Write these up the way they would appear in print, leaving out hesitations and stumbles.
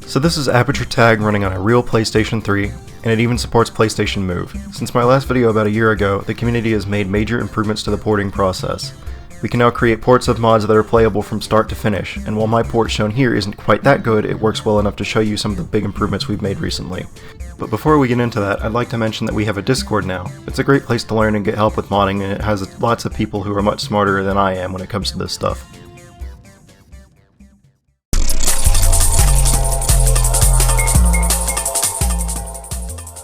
So this is Aperture Tag running on a real PlayStation 3, and it even supports PlayStation Move. Since my last video about a year ago, the community has made major improvements to the porting process. We can now create ports of mods that are playable from start to finish, and while my port shown here isn't quite that good, it works well enough to show you some of the big improvements we've made recently. But before we get into that, I'd like to mention that we have a Discord now. It's a great place to learn and get help with modding, and it has lots of people who are much smarter than I am when it comes to this stuff.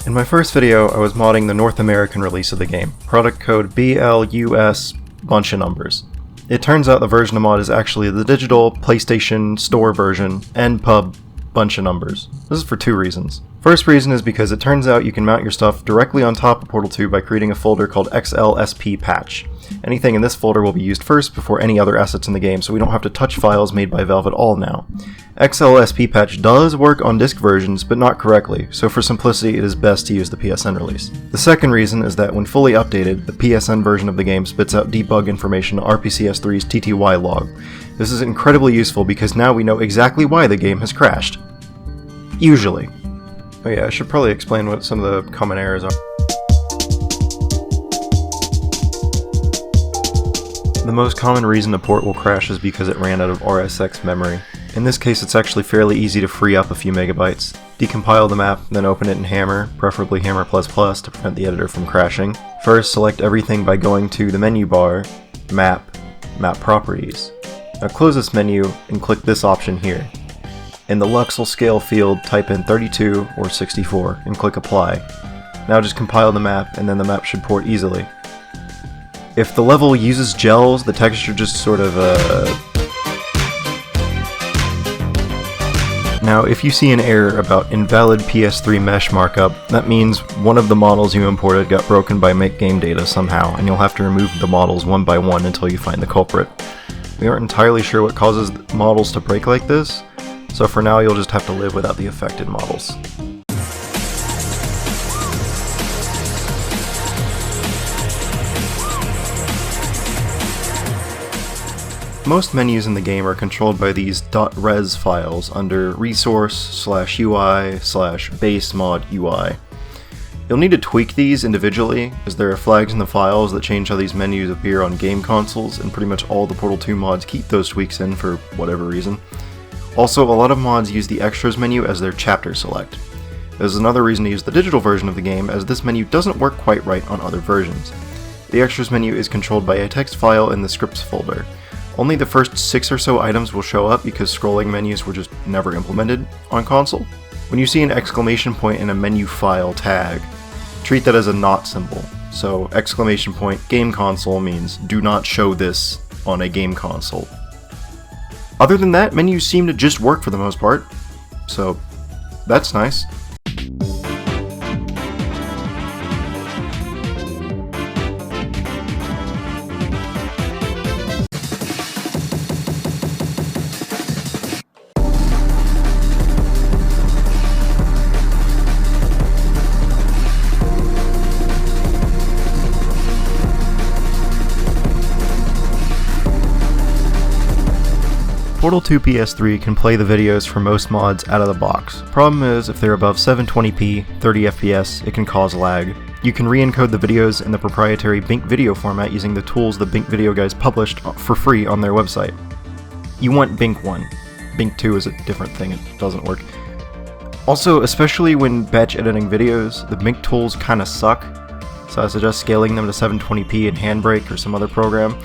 In my first video, I was modding the North American release of the game, product code BLUS bunch of numbers. It turns out the version of mod is actually the digital PlayStation Store version, npub bunch of numbers. This is for two reasons. First reason is because it turns out you can mount your stuff directly on top of Portal 2 by creating a folder called XLSP patch. Anything in this folder will be used first before any other assets in the game, so we don't have to touch files made by Valve at all now. XLSP patch does work on disk versions, but not correctly, so for simplicity it is best to use the PSN release. The second reason is that when fully updated, the PSN version of the game spits out debug information to RPCS3's TTY log. This is incredibly useful because now we know exactly why the game has crashed. Usually. Oh yeah, I should probably explain what some of the common errors are. The most common reason a port will crash is because it ran out of RSX memory. In this case, it's actually fairly easy to free up a few megabytes. Decompile the map, then open it in Hammer, preferably Hammer++ to prevent the editor from crashing. First, select everything by going to the menu bar, Map, Map Properties. Now close this menu and click this option here. In the Luxel scale field, type in 32 or 64 and click Apply. Now just compile the map and then the map should port easily. If the level uses gels, the texture just sort of Now, if you see an error about invalid PS3 mesh markup, that means one of the models you imported got broken by make game data somehow, and you'll have to remove the models one by one until you find the culprit. We aren't entirely sure what causes models to break like this, so for now you'll just have to live without the affected models. Most menus in the game are controlled by these .res files under resource/UI/basemod/UI. You'll need to tweak these individually, as there are flags in the files that change how these menus appear on game consoles, and pretty much all the Portal 2 mods keep those tweaks in for whatever reason. Also, a lot of mods use the extras menu as their chapter select. There's another reason to use the digital version of the game, as this menu doesn't work quite right on other versions. The extras menu is controlled by a text file in the scripts folder. Only the first 6 or so items will show up because scrolling menus were just never implemented on console. When you see an exclamation point in a menu file tag, treat that as a not symbol. So exclamation point game console means do not show this on a game console. Other than that, menus seem to just work for the most part, so that's nice. Portal 2 PS3 can play the videos for most mods out of the box. Problem is, if they're above 720p, 30 FPS, it can cause lag. You can re-encode the videos in the proprietary Bink video format using the tools the Bink video guys published for free on their website. You want Bink 1. Bink 2 is a different thing, it doesn't work. Also, especially when batch editing videos, the Bink tools kinda suck, so I suggest scaling them to 720p in Handbrake or some other program,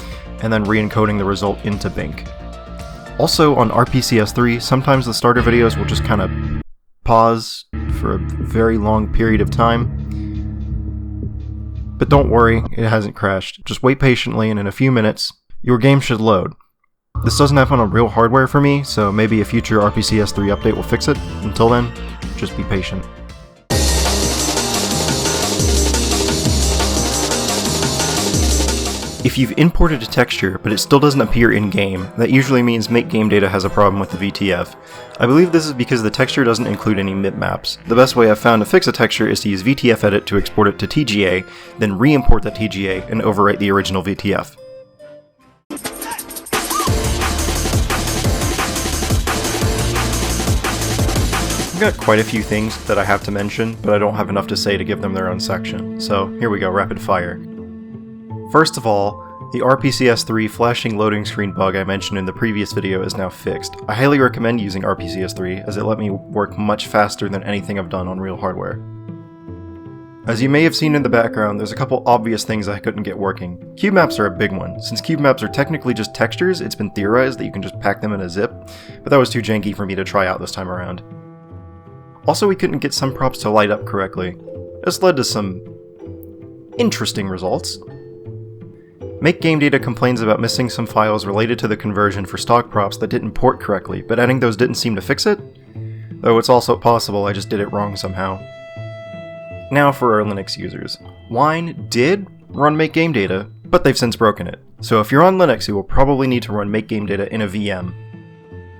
and then re-encoding the result into Bink. Also, on RPCS3, sometimes the starter videos will just kind of pause for a very long period of time. But don't worry, it hasn't crashed. Just wait patiently and in a few minutes, your game should load. This doesn't happen on real hardware for me, so maybe a future RPCS3 update will fix it. Until then, just be patient. If you've imported a texture, but it still doesn't appear in-game, that usually means make game data has a problem with the VTF. I believe this is because the texture doesn't include any bitmaps. The best way I've found to fix a texture is to use VTF edit to export it to TGA, then re-import that TGA and overwrite the original VTF. I've got quite a few things that I have to mention, but I don't have enough to say to give them their own section, so here we go, rapid fire. First of all, the RPCS3 flashing loading screen bug I mentioned in the previous video is now fixed. I highly recommend using RPCS3, as it let me work much faster than anything I've done on real hardware. As you may have seen in the background, there's a couple obvious things I couldn't get working. Cubemaps are a big one. Since cubemaps are technically just textures, it's been theorized that you can just pack them in a zip, but that was too janky for me to try out this time around. Also, we couldn't get some props to light up correctly. This led to some interesting results. Make Game Data complains about missing some files related to the conversion for stock props that didn't port correctly, but adding those didn't seem to fix it? Though it's also possible I just did it wrong somehow. Now for our Linux users. Wine did run Make Game Data, but they've since broken it. So if you're on Linux, you will probably need to run Make Game Data in a VM.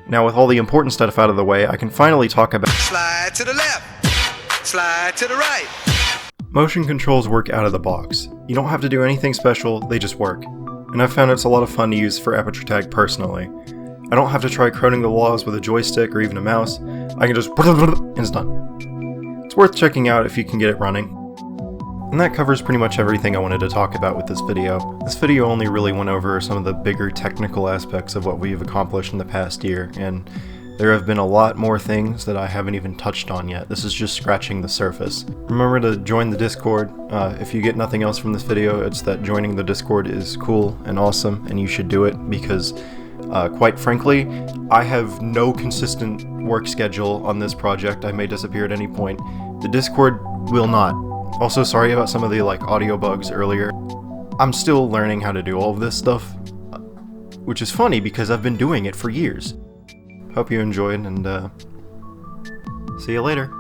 Now with all the important stuff out of the way, I can finally talk about slide to the left, slide to the right. Motion controls work out of the box. You don't have to do anything special, they just work. And I've found it's a lot of fun to use for aperture tag personally. I don't have to try croning the laws with a joystick or even a mouse. I can just and it's done. It's worth checking out if you can get it running. And that covers pretty much everything I wanted to talk about with this video. This video only really went over some of the bigger technical aspects of what we've accomplished in the past year, and there have been a lot more things that I haven't even touched on yet. This is just scratching the surface. Remember to join the Discord. If you get nothing else from this video, it's that joining the Discord is cool and awesome, and you should do it because, quite frankly, I have no consistent work schedule on this project. I may disappear at any point. The Discord will not. Also, sorry about some of the audio bugs earlier. I'm still learning how to do all of this stuff, which is funny because I've been doing it for years. Hope you enjoyed, and see you later.